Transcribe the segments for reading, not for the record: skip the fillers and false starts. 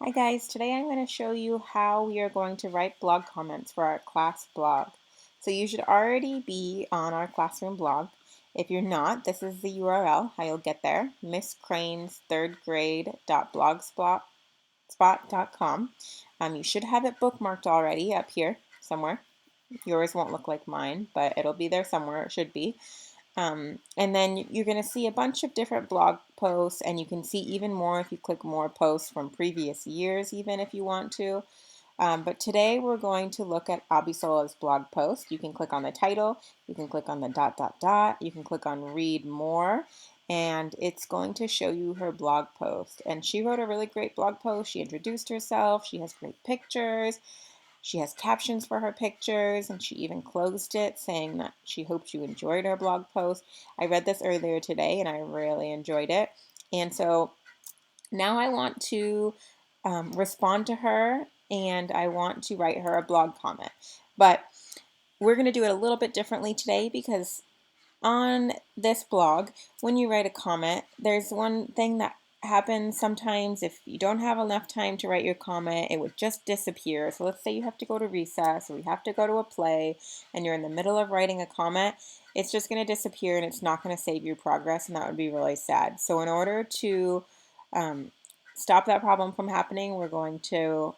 Hi guys, today I'm going to show you how we are going to write blog comments for our class blog. So you should already be on our classroom blog. If you're not, this is the URL, how you'll get there, misscranes3grade.blogspot.com. You should have it bookmarked already up here somewhere. Yours won't look like mine, but it'll be there somewhere, it should be. And then you're going to see a bunch of different blog posts, and you can see even more if you click more posts from previous years, even if you want to. But today we're going to look at Abisola's blog post. You can click on the title, you can click on the ... you can click on read more, and it's going to show you her blog post. And she wrote a really great blog post. She introduced herself, she has great pictures. She has captions for her pictures, and she even closed it saying that she hoped you enjoyed her blog post. I read this earlier today and I really enjoyed it. And so now I want to respond to her and I want to write her a blog comment. But we're going to do it a little bit differently today because on this blog, when you write a comment, there's one thing that happens sometimes. If you don't have enough time to write your comment, it would just disappear. So let's say you have to go to recess or you have to go to a play and you're in the middle of writing a comment, it's just going to disappear and it's not going to save your progress, and that would be really sad. So in order to um, stop that problem from happening, we're going to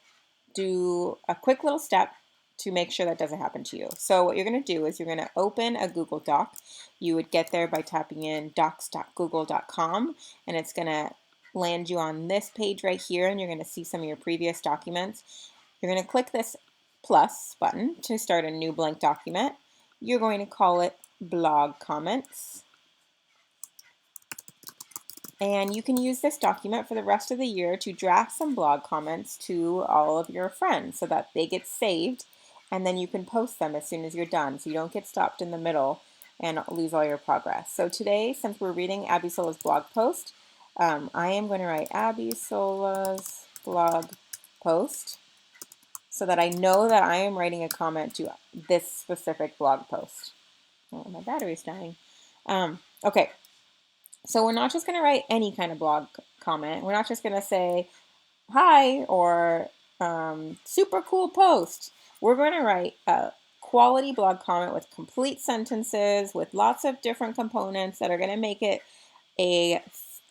do a quick little step to make sure that doesn't happen to you. So what you're going to do is you're going to open a Google Doc. You would get there by typing in docs.google.com, and it's going to land you on this page right here, and you're going to see some of your previous documents. You're going to click this plus button to start a new blank document. You're going to call it blog comments. And you can use this document for the rest of the year to draft some blog comments to all of your friends so that they get saved, and then you can post them as soon as you're done so you don't get stopped in the middle and lose all your progress. So today, since we're reading Abby Sola's blog post, I am going to write Abby Sola's blog post so that I know that I am writing a comment to this specific blog post. Oh, my battery's dying. Okay, so we're not just going to write any kind of blog comment. We're not just going to say hi or super cool post. We're going to write a quality blog comment with complete sentences, with lots of different components that are going to make it a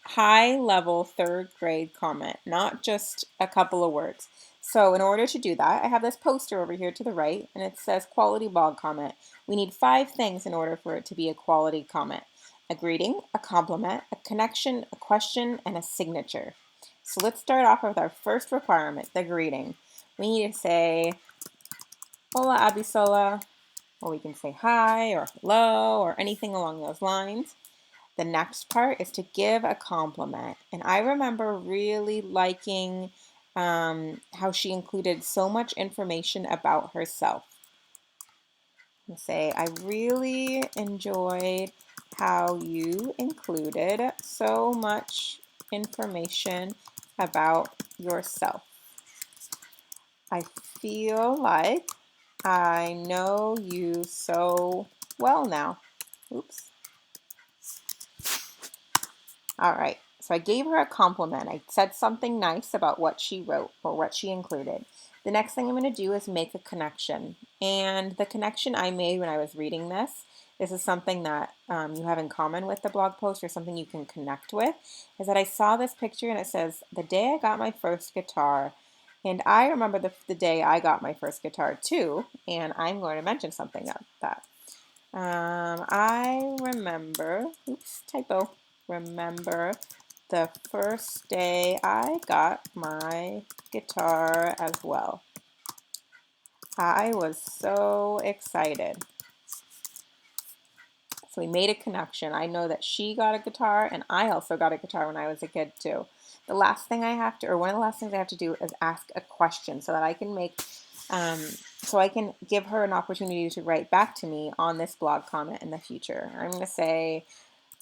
high level third grade comment, not just a couple of words. So in order to do that, I have this poster over here to the right, and it says quality blog comment. We need 5 things in order for it to be a quality comment: a greeting, a compliment, a connection, a question, and a signature. So let's start off with our first requirement, the greeting. We need to say, hola Abisola, or we can say hi or hello or anything along those lines. The next part is to give a compliment. And I remember really liking how she included so much information about herself. And say, I really enjoyed how you included so much information about yourself. I feel like I know you so well now. Oops. All right. So I gave her a compliment. I said something nice about what she wrote or what she included. The next thing I'm going to do is make a connection. And the connection I made when I was reading this is something that you have in common with the blog post or something you can connect with, is that I saw this picture and it says, the day I got my first guitar. And I remember the day I got my first guitar too, and I'm going to mention something about that. I remember, oops, typo, remember the first day I got my guitar as well. I was so excited. So we made a connection. I know that she got a guitar and I also got a guitar when I was a kid too. The last thing I have to, or one of the last things I have to do is ask a question so that I can make, so I can give her an opportunity to write back to me on this blog comment in the future. I'm going to say,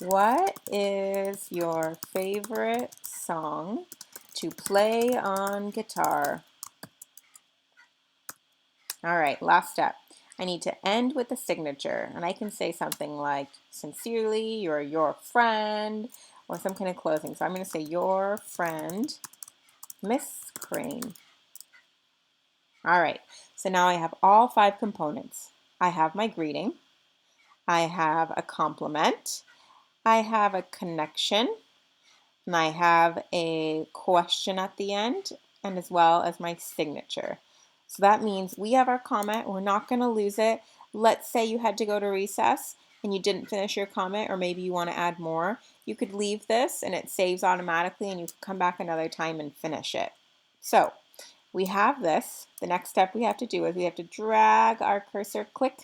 what is your favorite song to play on guitar? All right, last step. I need to end with a signature, and I can say something like, sincerely, you're your friend, or some kind of closing. So I'm going to say, your friend Miss Crane. All right, so now I have all 5 components. I have my greeting, I have a compliment, I have a connection, and I have a question at the end, and as well as my signature. So that means we have our comment, we're not going to lose it. Let's say you had to go to recess and you didn't finish your comment, or maybe you want to add more. You could leave this and it saves automatically and you can come back another time and finish it. So we have this. The next step we have to do is we have to drag our cursor, click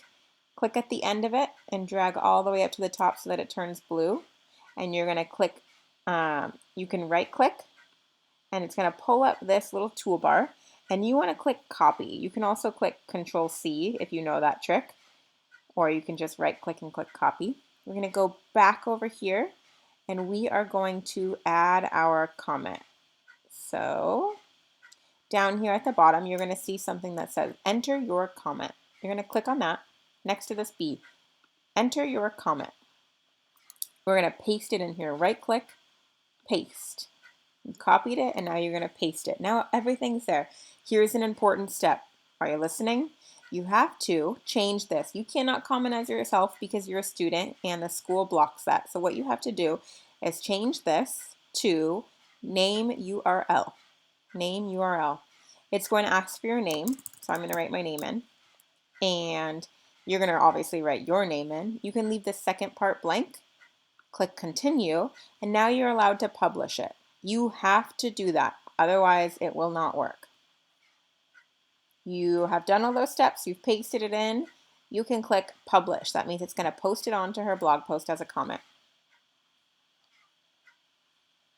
at the end of it and drag all the way up to the top so that it turns blue. And you're going to click, you can right click and it's going to pull up this little toolbar and you want to click copy. You can also click Control C if you know that trick, or you can just right click and click copy. We're going to go back over here and we are going to add our comment. So down here at the bottom, you're going to see something that says enter your comment. You're going to click on that next to this B. Enter your comment. We're going to paste it in here. Right click, paste. You copied it and now you're going to paste it. Now everything's there. Here's an important step. Are you listening? You have to change this. You cannot comment as yourself because you're a student and the school blocks that. So what you have to do is change this to name URL. Name URL. It's going to ask for your name. So I'm going to write my name in. And you're going to obviously write your name in. You can leave the second part blank. Click continue. And now you're allowed to publish it. You have to do that. Otherwise, it will not work. You have done all those steps. You've pasted it in. You can click publish. That means it's going to post it onto her blog post as a comment.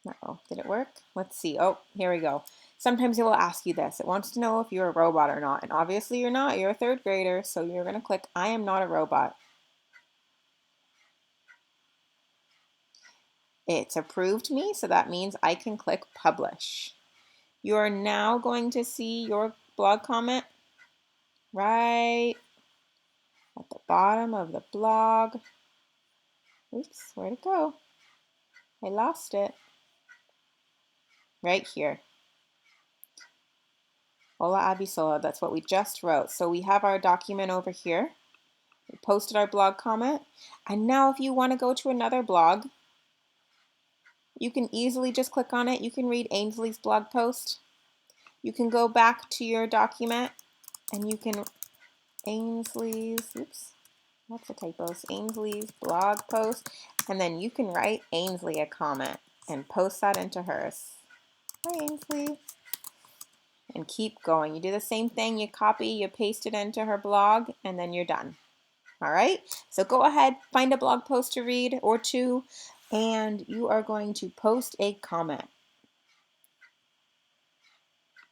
Uh-oh, did it work? Let's see. Oh, here we go. Sometimes it will ask you this. It wants to know if you're a robot or not. And obviously you're not. You're a 3rd grader. So you're going to click I am not a robot. It's approved me. So that means I can click publish. You're now going to see your blog comment right at the bottom of the blog. Oops, where'd it go? I lost it. Right here. Hola Abisola, that's what we just wrote. So we have our document over here. We posted our blog comment. And now if you want to go to another blog, you can easily just click on it. You can read Ainsley's blog post. You can go back to your document and you can Ainsley's, oops, lots of typos, Ainsley's blog post, and then you can write Ainsley a comment and post that into hers. Hi Ainsley. And keep going. You do the same thing, you copy, you paste it into her blog, and then you're done. All right, so go ahead, find a blog post to read or two, and you are going to post a comment.